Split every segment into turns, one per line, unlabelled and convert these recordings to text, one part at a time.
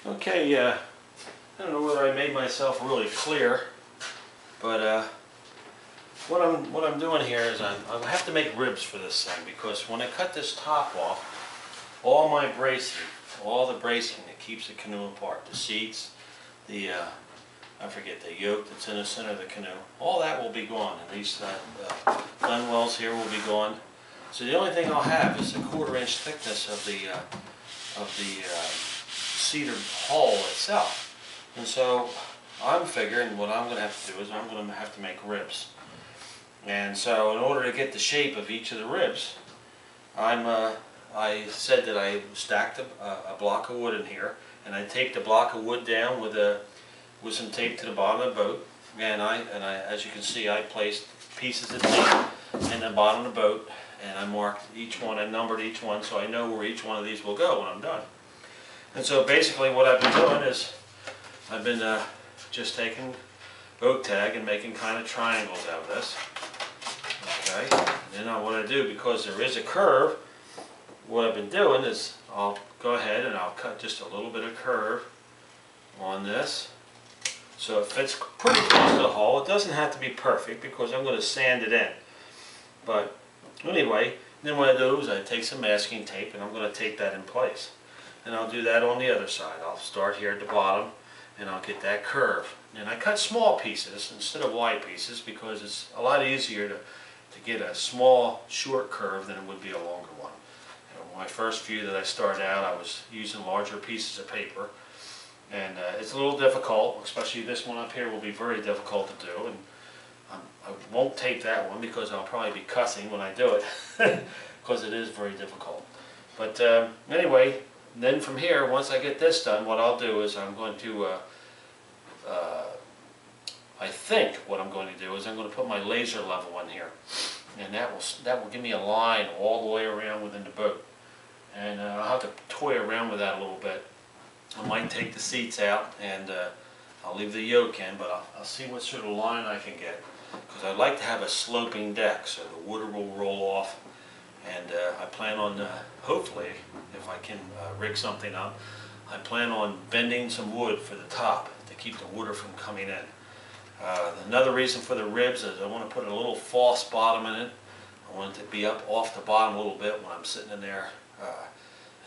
Okay, I don't know whether I made myself really clear, but what I'm doing here is I have to make ribs for this thing, because when I cut this top off, all my bracing, all the bracing that keeps the canoe apart, the seats, the I forget, the yoke that's in the center of the canoe, all that will be gone, and these gun wells here will be gone. So the only thing I'll have is the 1/4 inch thickness of the cedar hull itself. And so I'm figuring what I'm going to have to do is I'm going to have to make ribs. And so in order to get the shape of each of the ribs, I said that I stacked a block of wood in here, and I taped the block of wood down with some tape to the bottom of the boat. And I, as you can see, I placed pieces of tape in the bottom of the boat, and I marked each one, I numbered each one, so I know where each one of these will go when I'm done. And so basically what I've been doing is I've been just taking boat tag and making kind of triangles out of this. Okay, and then what I do, because there is a curve, what I've been doing is I'll go ahead and I'll cut just a little bit of curve on this so it fits pretty close to the hull. It doesn't have to be perfect because I'm going to sand it in. But anyway, then what I do is I take some masking tape and I'm going to tape that in place. And I'll do that on the other side. I'll start here at the bottom and I'll get that curve. And I cut small pieces instead of wide pieces because it's a lot easier to get a small short curve than it would be a longer one. My first few that I started out, I was using larger pieces of paper, and it's a little difficult, especially this one up here will be very difficult to do, and I won't tape that one because I'll probably be cussing when I do it because it is very difficult. But anyway, then from here, once I get this done, what I'll do is I'm going to I think what I'm going to do is I'm going to put my laser level in here, and that will give me a line all the way around within the boat. And I'll have to toy around with that a little bit. I might take the seats out and I'll leave the yoke in, but I'll see what sort of line I can get, because I'd like to have a sloping deck so the water will roll off. And I plan on, hopefully, if I can rig something up, I plan on bending some wood for the top to keep the water from coming in. Another reason for the ribs is I want to put a little false bottom in it. I want it to be up off the bottom a little bit when I'm sitting in there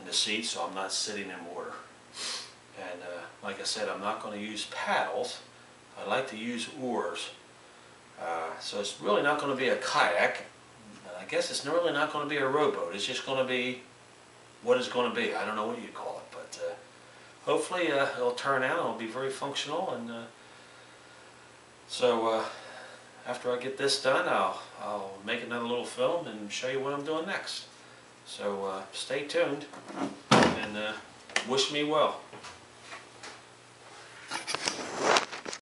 in the seat, so I'm not sitting in water. And like I said, I'm not going to use paddles. I like to use oars. So it's really not going to be a kayak. I guess it's really not going to be a rowboat. It's just going to be what it's going to be. I don't know what you call it, but hopefully it'll turn out. It'll be very functional. And so after I get this done, I'll make another little film and show you what I'm doing next. So stay tuned and wish me well.